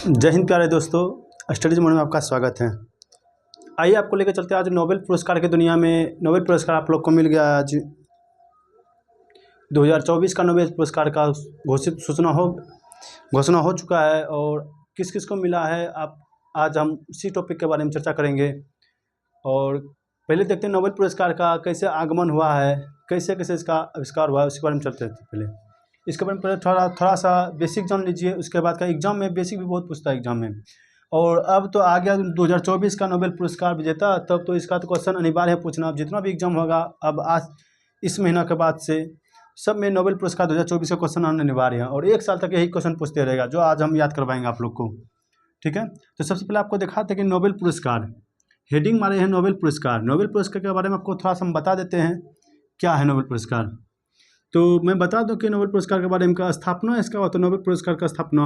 जय हिंद प्यारे दोस्तों, स्टडीज मोड में आपका स्वागत है। आइए आपको लेकर चलते हैं आज नोबेल पुरस्कार की दुनिया में। नोबेल पुरस्कार आप लोग को मिल गया आज 2024 का नोबेल पुरस्कार का घोषणा हो चुका है और किस किस को मिला है आप आज हम उसी टॉपिक के बारे में चर्चा करेंगे। और पहले देखते हैं नोबेल पुरस्कार का कैसे आगमन हुआ है, कैसे कैसे इसका आविष्कार हुआ है, उसके बारे में चलते हैं। पहले इसके बारे में पहले थोड़ा सा बेसिक जान लीजिए। उसके बाद का एग्जाम में बेसिक भी बहुत पूछता है एग्जाम में। और अब तो आ गया 2024 का नोबेल पुरस्कार विजेता, तब तो इसका तो क्वेश्चन अनिवार्य है पूछना। अब जितना भी एग्जाम होगा अब आज इस महीना के बाद से सब में नोबेल पुरस्कार 2024 का क्वेश्चन आना अनिवार्य है और 1 साल तक यही क्वेश्चन पूछते रहेगा, जो आज हम याद करवाएंगे आप लोग को। ठीक है, तो सबसे पहले आपको दिखाते हैं कि नोबेल पुरस्कार हेडिंग मारे हैं नोबेल पुरस्कार। नोबेल पुरस्कार के बारे में आपको थोड़ा सा हम बता देते हैं क्या है नोबेल पुरस्कार। तो मैं बता दूं कि नोबेल पुरस्कार के बारे में का स्थापना इसका हुआ था। नोबेल पुरस्कार का स्थापना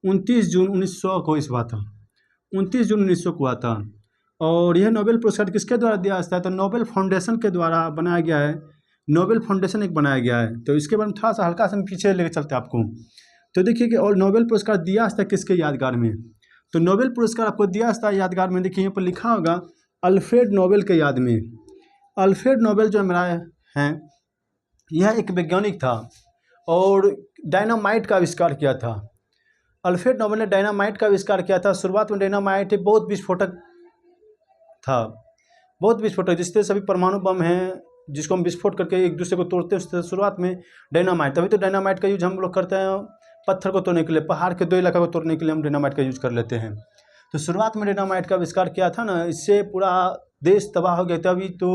29 जून 1900 को इस हुआ था। 29 जून 1900 को हुआ था। और यह नोबेल पुरस्कार किसके द्वारा दिया जाता है? तो नोबेल फाउंडेशन के द्वारा बनाया गया है। नोबेल फाउंडेशन एक बनाया गया है। तो इसके बारे में थोड़ा सा हल्का सा पीछे लेकर चलते हैं आपको। तो देखिए कि और नोबेल पुरस्कार दिया जाता है किसके यादगार में? तो नोबेल पुरस्कार आपको दिया जाता है यादगार में। देखिए यहाँ पर लिखा होगा अल्फ्रेड नोबेल के याद में। अल्फ्रेड नोबेल जो हमारा है, यह एक वैज्ञानिक था और डायनामाइट का आविष्कार किया था। अल्फ्रेड नोबेल ने डायनामाइट का आविष्कार किया था। शुरुआत में डायनामाइट बहुत विस्फोटक था, बहुत विस्फोटक, जिससे सभी परमाणु बम हैं जिसको हम विस्फोट करके एक दूसरे को तोड़ते हैं, उससे शुरुआत में डायनामाइट। तभी तो डायनामाइट का यूज हम लोग करते हैं पत्थर को तोड़ने के लिए, पहाड़ के 2 इलाका को तोड़ने के लिए हम डायनामाइट का यूज कर लेते हैं। तो शुरुआत में डायनामाइट का आविष्कार किया था ना, इससे पूरा देश तबाह हो गया। तभी तो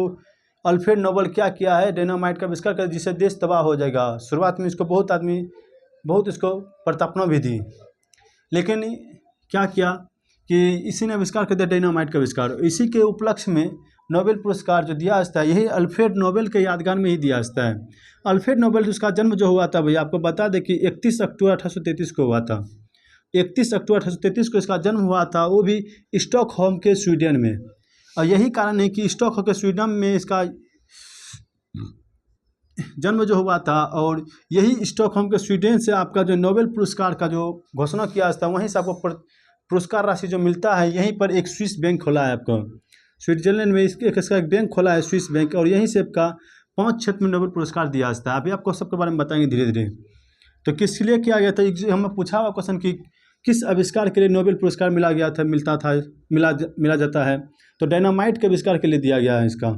अल्फ्रेड नोबेल क्या किया है, डायनामाइट का आविष्कार कर, जिससे देश तबाह हो जाएगा। शुरुआत में इसको बहुत आदमी बहुत इसको प्रताड़ना भी दी, लेकिन क्या किया कि इसी ने आविष्कार कर दिया डायनामाइट का आविष्कार। इसी के उपलक्ष्य में नोबेल पुरस्कार जो दिया जाता है, यही अल्फ्रेड नोबेल के यादगार में ही दिया जाता है। अल्फ्रेड नोबेल उसका जन्म जो हुआ था भैया आपको बता दें कि 31 अक्टूबर 1833 को हुआ था। 31 अक्टूबर 1833 को इसका जन्म हुआ था, वो भी स्टॉकहोम के स्वीडन में। और यही कारण है कि स्टॉकहोम के स्वीडन में इसका जन्म जो हुआ था। और यही स्टॉकहोम के स्वीडन से आपका जो नोबेल पुरस्कार का जो घोषणा किया था, वहीं से आपको पुरस्कार राशि जो मिलता है। यहीं पर एक स्विस बैंक खोला है आपको, स्विट्जरलैंड में इसका एक बैंक खोला है स्विस बैंक, और यहीं से आपका 5 क्षेत्र में नोबेल पुरस्कार दिया जाता है। अभी आपको सबके बारे में बताएंगे धीरे धीरे। तो किस लिए किया गया था, हमें पूछा हुआ क्वेश्चन कि किस आविष्कार के लिए नोबेल पुरस्कार मिला जाता है। तो डायनामाइट के आविष्कार के लिए दिया गया है इसका।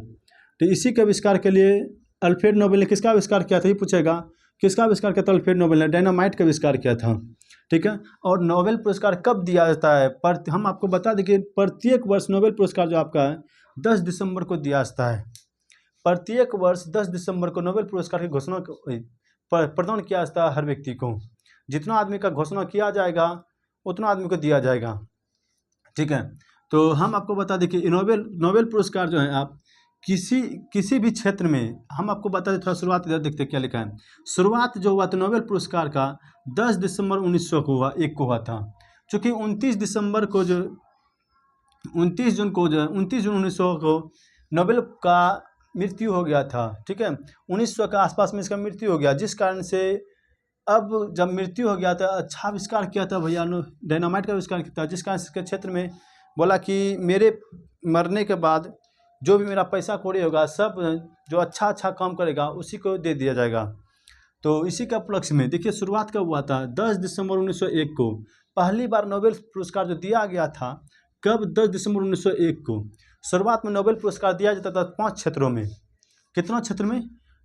तो इसी के आविष्कार के लिए अल्फ्रेड नोबेल ने किसका आविष्कार किया था, ये पूछेगा किसका आविष्कार किया था? अल्फ्रेड नोबेल ने डायनामाइट का आविष्कार किया था। ठीक है, और नोबेल पुरस्कार कब दिया जाता है? हम आपको बता दें कि प्रत्येक वर्ष नोबेल पुरस्कार जो आपका है 10 दिसंबर को दिया जाता है। प्रत्येक वर्ष 10 दिसंबर को नोबेल पुरस्कार की घोषणा प्रदान किया जाता है हर व्यक्ति को। जितना आदमी का घोषणा किया जाएगा उतना आदमी को दिया जाएगा। ठीक है, तो हम आपको बता दें कि नोबेल पुरस्कार जो है आप किसी भी क्षेत्र में, हम आपको बता दें थोड़ा शुरुआत इधर देखते क्या लिखा है। शुरुआत जो हुआ था नोबेल पुरस्कार का 10 दिसंबर 1900 को हुआ था। चूँकि 29 जून 1900 को नोबेल का मृत्यु हो गया था। ठीक है, 1900 के आसपास में इसका मृत्यु हो गया, जिस कारण से अब जब मृत्यु हो गया था, अच्छा आविष्कार किया था भैया, डायनामाइट का आविष्कार किया था, जिस कारण इसके क्षेत्र में बोला कि मेरे मरने के बाद जो भी मेरा पैसा कौड़ी होगा, सब जो अच्छा काम करेगा उसी को दे दिया जाएगा। तो इसी का उपलक्ष्य में देखिए शुरुआत कब हुआ था, 10 दिसंबर 1901 को पहली बार नोबेल पुरस्कार जो दिया गया था। कब? 10 दिसंबर 1901 को। शुरुआत में नोबेल पुरस्कार दिया जाता था 5 क्षेत्रों में। कितना क्षेत्र में?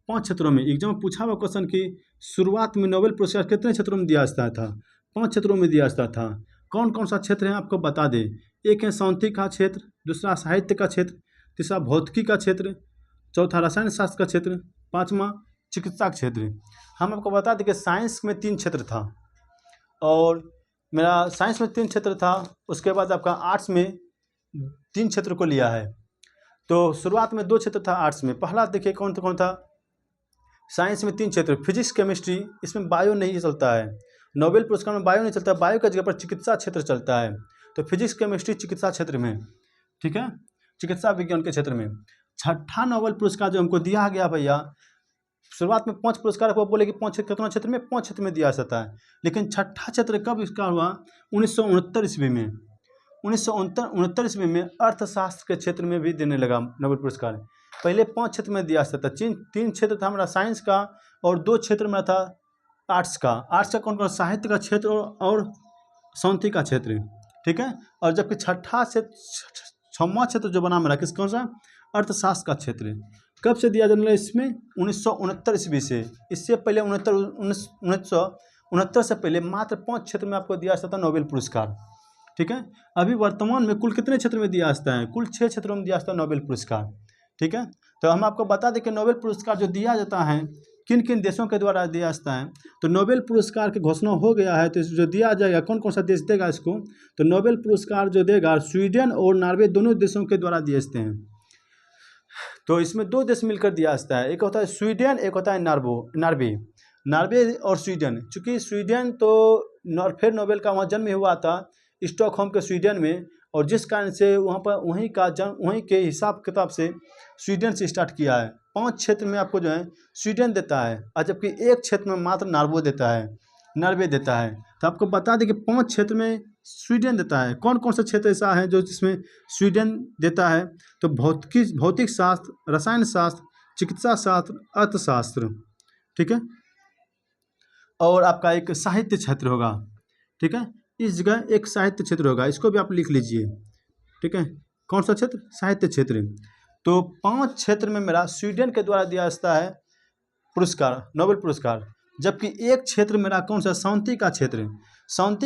5 क्षेत्रों में। एग्जाम में पूछा हुआ क्वेश्चन कि शुरुआत में नोबेल पुरस्कार कितने क्षेत्रों में दिया जाता था? 5 क्षेत्रों में दिया जाता था। कौन कौन सा क्षेत्र है आपको बता दें। एक है शांति का क्षेत्र, दूसरा साहित्य का क्षेत्र, तीसरा भौतिकी का क्षेत्र, चौथा रसायन शास्त्र का क्षेत्र, 5वां चिकित्सा क्षेत्र। हम आपको बता दें कि साइंस में 3 क्षेत्र था, और मेरा साइंस में 3 क्षेत्र था। उसके बाद आपका आर्ट्स में 3 क्षेत्र को लिया है। तो शुरुआत में 2 क्षेत्र था आर्ट्स में। पहला देखिए कौन था? साइंस में 3 क्षेत्र, फिजिक्स, केमिस्ट्री। इसमें बायो नहीं चलता है, नोबेल पुरस्कार में बायो नहीं चलता, बायो की जगह पर चिकित्सा क्षेत्र चलता है। तो फिजिक्स, केमिस्ट्री, चिकित्सा क्षेत्र में। ठीक है, चिकित्सा विज्ञान के क्षेत्र में। 6ठा नोबेल पुरस्कार जो हमको दिया गया भैया, शुरुआत में 5 पुरस्कार आपको बोले कि 5 क्षेत्र कितना क्षेत्र में, 5 क्षेत्र में दिया जाता है। लेकिन छठा क्षेत्र कब आविष्कार हुआ? 1969 ईस्वी में। 1969 ईस्वी में अर्थशास्त्र के क्षेत्र में भी देने लगा नोबेल पुरस्कार। पहले 5 क्षेत्र में दिया जाता था। 3 क्षेत्र था हमारा साइंस का और 2 क्षेत्र में था आर्ट्स का। आर्ट्स का कौन कौन? साहित्य का क्षेत्र और शांति का क्षेत्र, ठीक है। और जबकि छठवां क्षेत्र जो बना मेरा किस कौन सा? अर्थशास्त्र का क्षेत्र। कब से दिया जाने लगा इसमें? 1969 ईस्वी से। इससे पहले 1969 से पहले मात्र 5 क्षेत्र में आपको दिया जाता था नोबेल पुरस्कार, ठीक है। अभी वर्तमान में कुल कितने क्षेत्र में दिया जाता है? कुल 6 क्षेत्रों में दिया जाता है नोबेल पुरस्कार, ठीक है। तो हम आपको बता दें कि नोबेल पुरस्कार जो दिया जाता है किन किन देशों के द्वारा दिया जाता है। तो नोबेल पुरस्कार की घोषणा हो गया है, तो जो दिया जाएगा कौन कौन सा देश देगा इसको? तो नोबेल पुरस्कार जो देगा स्वीडन और नॉर्वे दोनों देशों के द्वारा दिए जाते हैं। तो इसमें 2 देश मिलकर दिया जाता है, एक होता है स्वीडन, एक होता है नॉर्वे और स्वीडन। चूँकि स्वीडन तो फिर नोबेल का वहाँ जन्म हुआ था स्टॉकहोम के स्वीडन में, और जिस कारण से वहाँ पर वहीं के हिसाब किताब से स्वीडन से स्टार्ट किया है। 5 क्षेत्र में आपको जो है स्वीडन देता है, और जबकि 1 क्षेत्र में मात्र नॉर्वे देता है। तो आपको बता दें कि 5 क्षेत्र में स्वीडन देता है। कौन कौन सा क्षेत्र ऐसा है जो जिसमें स्वीडन देता है? तो भौतिक शास्त्र, रसायन शास्त्र, चिकित्सा शास्त्र, अर्थशास्त्र, ठीक है। और आपका एक साहित्य क्षेत्र होगा, ठीक है। इस जगह एक साहित्य क्षेत्र होगा, इसको भी आप लिख लीजिए, ठीक है। कौन सा क्षेत्र? साहित्य क्षेत्र। तो 5 क्षेत्र में मेरा स्वीडन के द्वारा दिया जाता है पुरस्कार, नोबेल पुरस्कार। जबकि 1 क्षेत्र मेरा कौन सा? शांति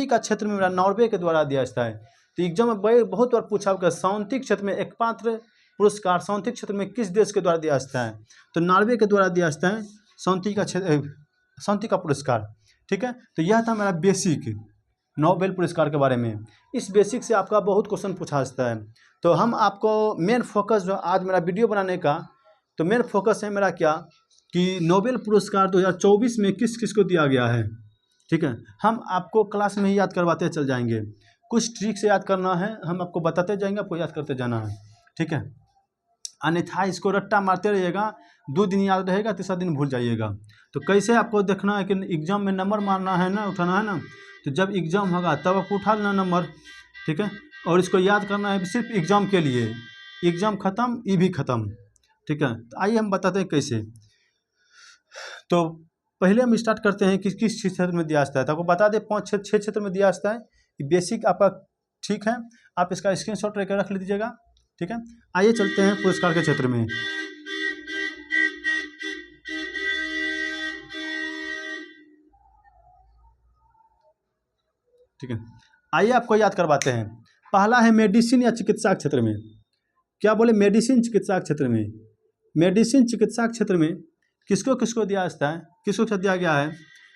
का क्षेत्र में मेरा नॉर्वे के द्वारा दिया जाता है। तो एग्जाम में बहुत बार पूछा होगा शांति क्षेत्र में एकमात्र पुरस्कार शांति क्षेत्र में किस देश के द्वारा दिया जाता है? तो नॉर्वे के द्वारा दिया जाता है शांति का पुरस्कार, ठीक है। तो यह था मेरा बेसिक नोबेल पुरस्कार के बारे में। इस बेसिक से आपका बहुत क्वेश्चन पूछा जाता है। तो हम आपको मेन फोकस जो आज मेरा वीडियो बनाने का, तो मेन फोकस है मेरा क्या कि नोबेल पुरस्कार 2024 में किस किस को दिया गया है, ठीक है। हम आपको क्लास में ही याद करवाते चल जाएंगे, कुछ ट्रिक से याद करना है, हम आपको बताते जाएंगे, आपको याद करते जाना है, ठीक है। अन्यथा इसको रट्टा मारते रहिएगा, 2 दिन याद रहेगा, तीसरा दिन भूल जाइएगा। तो कैसे आपको देखना है कि एग्जाम में नंबर मारना है ना, उठाना है ना, तो जब एग्जाम होगा तब आपको उठा लेना नंबर, ठीक है। और इसको याद करना है सिर्फ एग्जाम के लिए, एग्जाम खत्म ये भी खत्म, ठीक है। तो आइए हम बताते हैं कैसे। तो पहले हम स्टार्ट करते हैं किस किस क्षेत्र में दिया जाता है। तो आपको बता दें 5-6 क्षेत्र में दिया जाता है, ये बेसिक आपका ठीक है। आप इसका स्क्रीनशॉट लेकर रख लीजिएगा, ठीक है। आइए चलते हैं पुरस्कार के क्षेत्र में। ठीक है, आइए आपको याद करवाते हैं। पहला है मेडिसिन या चिकित्सा क्षेत्र में। क्या बोले? मेडिसिन चिकित्सा क्षेत्र में। मेडिसिन चिकित्सा क्षेत्र में किसको किसको दिया जाता है? किसको दिया गया है?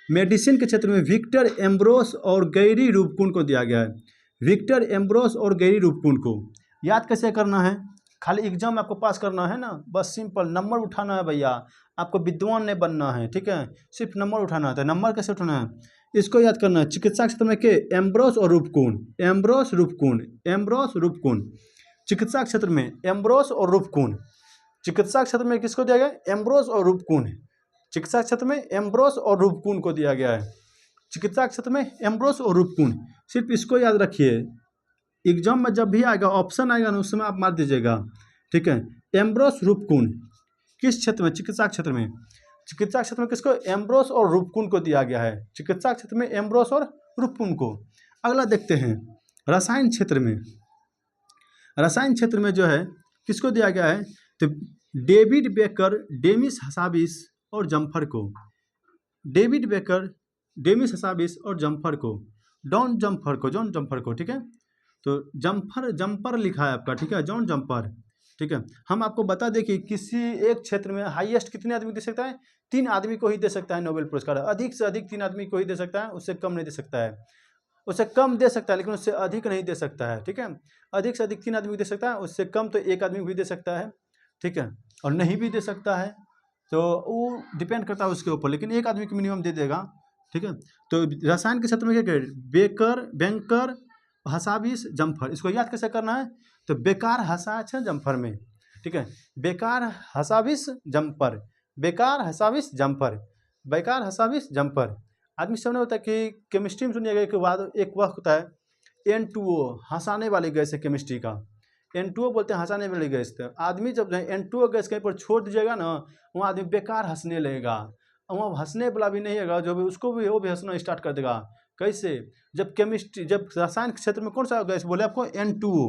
मेडिसिन के क्षेत्र में विक्टर एम्ब्रोस और गैरी रूबकुन को दिया गया है। विक्टर एम्ब्रोस और गैरी रूबकुन को याद कैसे करना है? खाली एग्जाम में आपको पास करना है ना, बस सिंपल नंबर उठाना है भैया, आपको विद्वान नहीं बनना है, ठीक है। सिर्फ नंबर उठाना है। तो नंबर कैसे उठाना है इसको याद करना है। चिकित्सा क्षेत्र में के एम्ब्रोस और रूबकुन, एम्ब्रोस रूबकुन, एम्ब्रोस रूबकुन। चिकित्सा क्षेत्र में एम्ब्रोस और रूबकुन। चिकित्सा क्षेत्र में किसको दिया गया? एम्ब्रोस और रूबकुन। चिकित्सा क्षेत्र में एम्ब्रोस और रूबकुन को दिया गया है। चिकित्सा क्षेत्र में एम्ब्रोस और रूबकुन, सिर्फ इसको याद रखिए। एग्जाम में जब भी आएगा ऑप्शन आएगा ना, उस समय आप मार दीजिएगा, ठीक है। एम्ब्रोस रूबकुन किस क्षेत्र में? चिकित्सा क्षेत्र में। चिकित्सा क्षेत्र में किसको? एम्ब्रोस और रूबकुन को दिया गया है। चिकित्सा क्षेत्र में एम्ब्रोस और रूबकुन को। अगला देखते हैं रसायन क्षेत्र में। रसायन क्षेत्र में जो है किसको दिया गया है? तो डेविड बेकर, डेमिस हसाबिस और जम्फर को। डेविड बेकर, डेमिस हसाबिस और जम्फर को, जॉन जम्फर को, ठीक है। तो जम्पर लिखा है आपका, ठीक है, जॉन जम्पर, ठीक है। हम आपको बता दें कि किसी एक क्षेत्र में हाईएस्ट कितने आदमी दे सकता है? 3 आदमी को ही दे सकता है नोबेल पुरस्कार। अधिक से अधिक 3 आदमी को ही दे सकता है, उससे कम नहीं दे सकता है। उससे कम दे सकता है लेकिन उससे अधिक नहीं दे सकता है, ठीक है। अधिक से अधिक 3 आदमी को दे सकता है, उससे कम तो 1 आदमी को भी दे सकता है, ठीक है, और नहीं भी दे सकता है। तो वो डिपेंड करता है उसके ऊपर, लेकिन 1 आदमी को मिनिमम दे देगा, ठीक है। तो रसायन के क्षेत्र में क्या? Baker Hassabis jumper. इसको याद कैसे करना है? तो बेकार हसाच है जम्फर में, ठीक है। बेकार हसाबिस जम्फर, बेकार हसाविस जम्पर, बेकार हसाविस जम्पर। आदमी सामने होता है कि केमिस्ट्री में सुनिएगा एक वक्त होता है N2O, हंसाने वाली गैस है केमिस्ट्री का। N2O बोलते हैं हंसाने वाली गैस। तो आदमी जब N2O गैस कहीं पर छोड़ दीजिएगा ना, वहाँ आदमी बेकार हंसने लगेगा। वहाँ हंसने वाला भी नहीं होगा, जो भी उसको भी वो भी हंसना स्टार्ट कर देगा। कैसे? जब रसायन क्षेत्र में कौन सा गैस बोले आपको? N2O,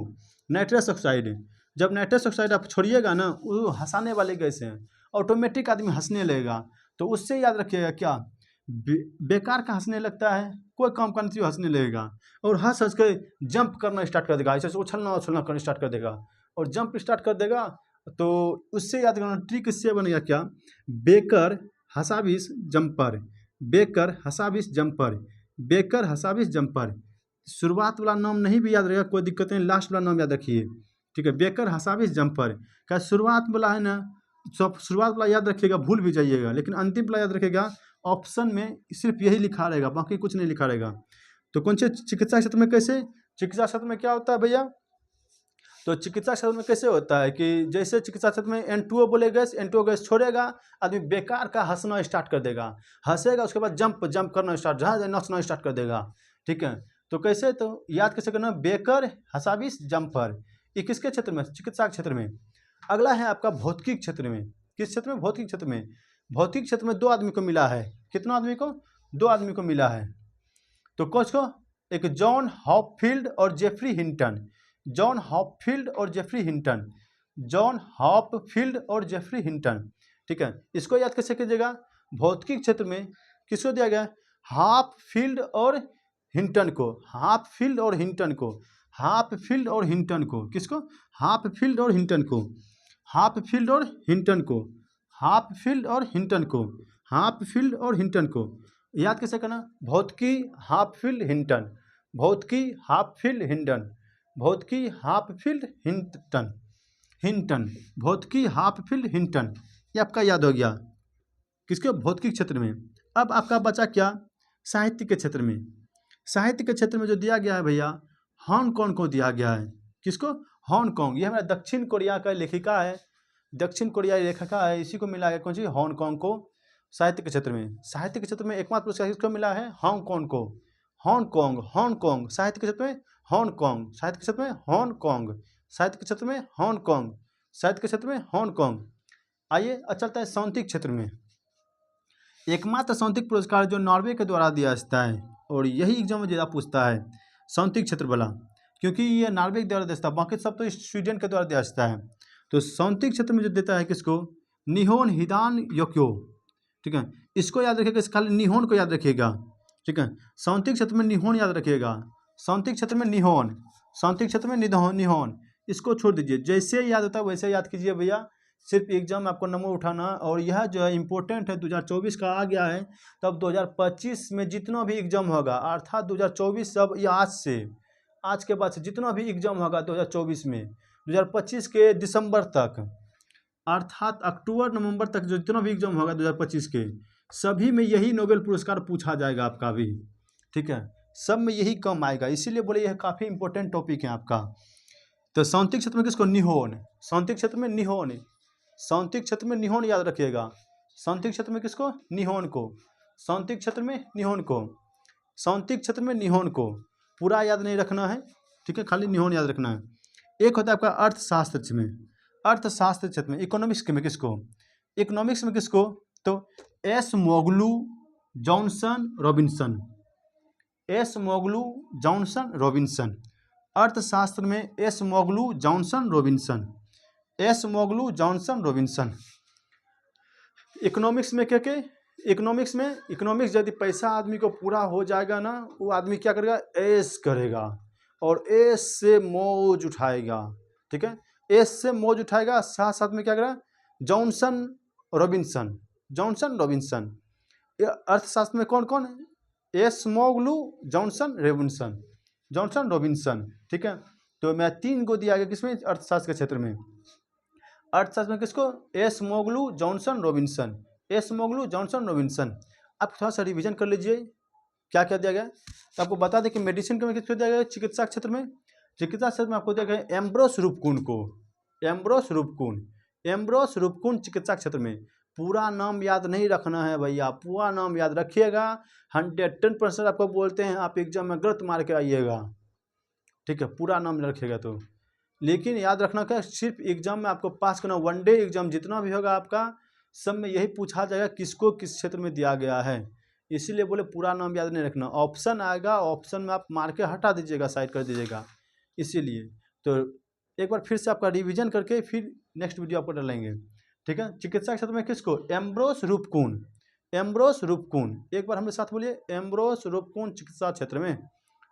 nitrous oxide. जब नाइट्रस ऑक्साइड आप छोड़िएगा ना, वो हंसाने वाली गैस है, ऑटोमेटिक आदमी हंसने लगेगा। तो उससे याद रखिएगा क्या, बेकार का हंसने लगता है, कोई काम करने से हंसने लगेगा और हंस हंस के जंप करना स्टार्ट कर देगा, ऐसे उछलना उछलना करना स्टार्ट कर देगा और जंप स्टार्ट कर देगा। तो उससे याद करना ट्रिक इससे बनेगा क्या, बेकर हसाविस जंपर, बेकर हसाविस जंपर, बेकर हसाविस जंपर। शुरुआत वाला नाम नहीं भी याद रहेगा कोई दिक्कत नहीं, लास्ट वाला नाम याद रखिए, ठीक है। बेकर हसाविस जंपर क्या शुरुआत वाला है ना, सब शुरुआत वाला याद रखिएगा, भूल भी जाइएगा, लेकिन अंतिम वाला याद रखिएगा। ऑप्शन में सिर्फ यही लिखा रहेगा, बाकी कुछ नहीं लिखा रहेगा। तो कौन से चिकित्सा क्षेत्र में कैसे, चिकित्सा क्षेत्र में क्या होता है भैया? तो चिकित्सा क्षेत्र में कैसे होता है कि जैसे चिकित्सा क्षेत्र में N2O बोलेगा, N2O गैस छोड़ेगा, आदमी बेकार का हंसना स्टार्ट कर देगा, हंसेगा, उसके बाद जंप करना स्टार्ट, जहाँ नाचना स्टार्ट कर देगा, ठीक है। तो कैसे, तो याद कैसे करना, बेकर हसाविस जंपर। ये किसके क्षेत्र में? चिकित्सा क्षेत्र में। अगला है आपका भौतिक क्षेत्र में। किस क्षेत्र में? भौतिक क्षेत्र में। भौतिक क्षेत्र में 2 आदमी को मिला है। कितना आदमी को? 2 आदमी को मिला है। तो कौन को? एक जॉन हॉपफील्ड और जेफरी हिंटन, जॉन हॉपफील्ड और जेफरी हिंटन, जॉन हॉपफील्ड और जेफरी हिंटन, ठीक है। इसको याद कैसे कीजिएगा? भौतिक क्षेत्र में किसको दिया गया? हॉपफील्ड और हिंटन को, हॉपफील्ड और हिंटन को, हॉपफील्ड और हिंटन को। किसको? हॉपफील्ड और हिंटन को, हॉपफील्ड और हिंटन को, हॉपफील्ड और हिंटन को, हॉपफील्ड और हिंटन को। याद कैसे करना? भौतिकी हॉपफील्ड हिंटन, भौतिकी हॉपफील्ड हिंटन, भौतिकी हॉपफील्ड हिंटन, हिंटन, भौतिकी हॉपफील्ड हिंटन। ये आपका याद हो गया किसके? भौतिक क्षेत्र में। अब आपका बचा क्या? साहित्य के क्षेत्र में। साहित्य के क्षेत्र में जो दिया गया है भैया, हांगकांग को दिया गया है। किसको? हांगकांग। ये हमारा दक्षिण कोरिया का लेखिका है, दक्षिण कोरियाई लेखिका है, इसी को मिला है कौन सी? हांगकांग को। साहित्य के क्षेत्र में, साहित्य के क्षेत्र में एकमात्र पुरस्कार किसको मिला है? हांगकांग को। हांगकांग, हांगकांग साहित्य के क्षेत्र में, हांगकांग साहित्य के क्षेत्र में, हांगकांग साहित्य के क्षेत्र में, हांगकांग साहित्य के क्षेत्र में, हांगकांग। आइए चलता है सौंतिक क्षेत्र में। एकमात्र सौंतिक पुरस्कार जो नॉर्वे के द्वारा दिया जाता है, और यही एग्जाम में ज़्यादा पूछता है, सौंतिक क्षेत्र वाला, क्योंकि ये नॉर्वे के द्वारा देता है, बाकी सब तो स्वीडन के द्वारा दिया जाता है। तो सौंतिक क्षेत्र में जो देता है किसको? निहोन हिदान योक्यो, ठीक है। इसको याद रखिएगा, खाली निहोन को याद रखिएगा, ठीक है। सौंतिक क्षेत्र में निहोन याद रखिएगा, सौंतिक क्षेत्र में निहोन, सौंतिक क्षेत्र में निहोन, इसको छोड़ दीजिए, जैसे याद होता है वैसे याद कीजिए भैया। सिर्फ एग्जाम में आपको नंबर उठाना, और यह जो है इम्पोर्टेंट है, 2024 का आ गया है, तब 2025 में जितना भी एग्जाम होगा, अर्थात 2024 सब या आज से, आज के बाद से जितना भी एग्जाम होगा 2024 में, 2025 के दिसंबर तक, अर्थात अक्टूबर नवंबर तक जो जितना भी एग्जाम होगा 2025 के, सभी में यही नोबेल पुरस्कार पूछा जाएगा आपका भी, ठीक है। सब में यही कम आएगा, इसीलिए बोले यह काफ़ी इंपॉर्टेंट टॉपिक है आपका। तो सौंतिक क्षेत्र में किसको? निहोन, सौंतिक क्षेत्र में निहोन, सौंतिक क्षेत्र में निहोन याद रखिएगा। सौंतिक क्षेत्र में किसको? निहोन को, सौंतिक क्षेत्र में निहोन को, सौंतिक क्षेत्र में निहोन को। पूरा याद नहीं रखना है, ठीक है, खाली निहोन याद रखना है। एक होता है आपका अर्थशास्त्र में, अर्थशास्त्र क्षेत्र में। इकोनॉमिक्स में किसको? इकोनॉमिक्स में किसको? तो Acemoglu Johnson Robinson, Acemoglu Johnson Robinson. अर्थशास्त्र में Acemoglu Johnson Robinson, Acemoglu Johnson Robinson. Economics में क्या? इकोनॉमिक्स में, इकोनॉमिक्स यदि पैसा आदमी को पूरा हो जाएगा ना, वो आदमी क्या करेगा? ऐश करेगा, और ऐश से मौज उठाएगा, ठीक है। ऐश से मौज उठाएगा, साथ साथ में क्या करेगा? Johnson Robinson, Johnson Robinson. अर्थशास्त्र में कौन कौन है? Acemoglu Johnson Robinson, Johnson Robinson, ठीक है। तो मैं 3 को दिया गया किसमें? अर्थशास्त्र के क्षेत्र में। अर्थशास्त्र में किसको? Acemoglu Johnson Robinson, Acemoglu Johnson Robinson. आप थोड़ा सा रिवीजन कर लीजिए क्या क्या दिया गया। तो आपको बता दें कि मेडिसिन में किसको दिया गया? चिकित्सा क्षेत्र में, चिकित्सा क्षेत्र में आपको दिया गया एम्ब्रोस रूपकुन को, एम्ब्रोस रूपकुन, एम्ब्रोस रूपकुन चिकित्सा क्षेत्र में। पूरा नाम याद नहीं रखना है भैया, पूरा नाम याद रखिएगा। 110% आपको बोलते हैं आप एग्जाम में गलत मार के आइएगा, ठीक है, पूरा नाम रखिएगा तो। लेकिन याद रखना क्या, सिर्फ एग्जाम में आपको पास करना, वनडे एग्जाम जितना भी होगा आपका, सब में यही पूछा जाएगा किसको किस क्षेत्र में दिया गया है। इसीलिए बोले पूरा नाम याद नहीं रखना। ऑप्शन आएगा, ऑप्शन में आप मार के हटा दीजिएगा, साइड कर दीजिएगा। इसीलिए तो एक बार फिर से आपका रिवीजन करके फिर नेक्स्ट वीडियो आपको डालेंगे, ठीक है। चिकित्सा क्षेत्र में किसको, एम्ब्रोस रूपकुन, एम्ब्रोस रूपकुन, एक बार हमारे साथ बोलिए, एम्ब्रोस रूपकुन चिकित्सा क्षेत्र में,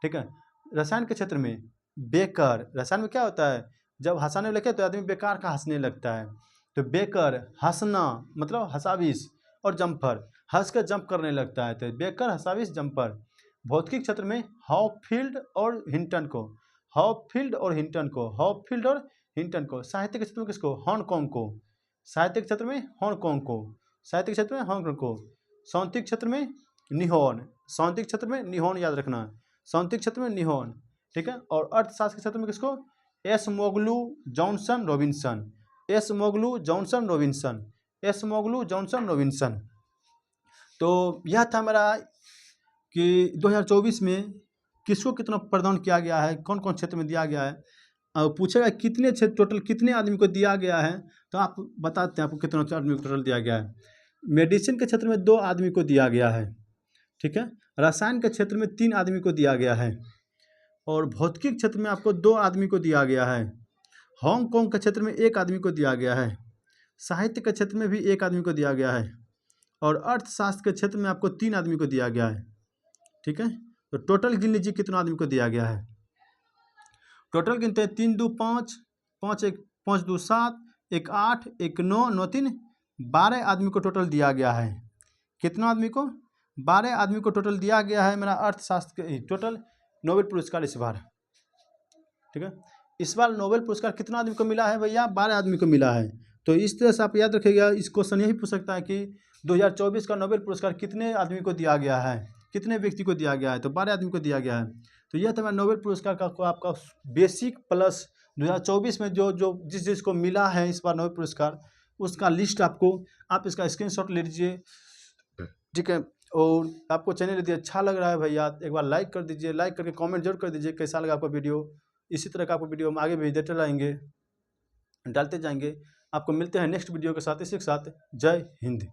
ठीक है। रसायन के क्षेत्र में बेकर, रसायन में क्या होता है, जब हंसाने लगे तो आदमी बेकार का हंसने लगता है, तो बेकर हंसना मतलब हसाविस, और जंपर हंस कर जंप करने लगता है, तो बेकर हसाविस जंपर। भौतिक क्षेत्र में हॉपफील्ड और हिंटन को, हॉपफील्ड और हिंटन को, हॉपफील्ड और हिंटन को। साहित्य के क्षेत्र में किसको, हांगकांग को, साहित्य के क्षेत्र में हांगकांग को, साहित्य के क्षेत्र में हांगकांग को। सौंतिक क्षेत्र में निहोन, सौंतिक क्षेत्र में निहोन याद रखना है, सौंतिक क्षेत्र में निहोन, ठीक है। और अर्थशास्त्र के क्षेत्र में किसको, Acemoglu Johnson Robinson, Acemoglu Johnson Robinson, Acemoglu Johnson Robinson. तो यह था मेरा कि 2024 में किसको कितना प्रदान किया गया है, कौन कौन क्षेत्र में दिया गया है। और पूछेगा कितने क्षेत्र टोटल कितने आदमी को दिया गया है, तो आप बताते हैं आपको कितना आदमी को टोटल दिया गया है। मेडिसिन के क्षेत्र में 2 आदमी को दिया गया है, ठीक है। रसायन के क्षेत्र में 3 आदमी को दिया गया है, और भौतिक क्षेत्र में आपको 2 आदमी को दिया गया है। हांगकांग के क्षेत्र में 1 आदमी को दिया गया है, साहित्य के क्षेत्र में भी 1 आदमी को दिया गया है, और अर्थशास्त्र के क्षेत्र में आपको 3 आदमी को दिया गया है, ठीक है। तो टोटल गिन लीजिए कितना आदमी को दिया गया है। टोटल गिनते हैं, 3 2 5, 5 1 5 2 7, 1 8, 1 9 9 3, 12 आदमी को टोटल दिया गया है। कितना आदमी को, 12 आदमी को टोटल दिया गया है मेरा अर्थशास्त्र के टोटल नोबेल पुरस्कार इस बार, ठीक है। इस बार नोबेल पुरस्कार कितना आदमी को मिला है भैया, 12 आदमी को मिला है। तो इस तरह से आप याद रखिएगा, इस क्वेश्चन यही पूछ सकता है कि 2024 का नोबेल पुरस्कार कितने आदमी को दिया गया है, कितने व्यक्ति को दिया गया है, तो 12 आदमी को दिया गया है। तो यह था मेरा नोबेल पुरस्कार का आपका बेसिक प्लस 2024 में जो जो जिस को मिला है इस बार नोबेल पुरस्कार, उसका लिस्ट आपको, आप इसका स्क्रीनशॉट ले लीजिए, ठीक है। और आपको चैनल यदि अच्छा लग रहा है भैया, एक बार लाइक कर दीजिए, लाइक करके कमेंट जरूर कर दीजिए कैसा लगा आपका वीडियो। इसी तरह का आपको वीडियो हम आगे भी देते रहेंगे, डालते जाएंगे। आपको मिलते हैं नेक्स्ट वीडियो के साथ, इसी के साथ जय हिंद।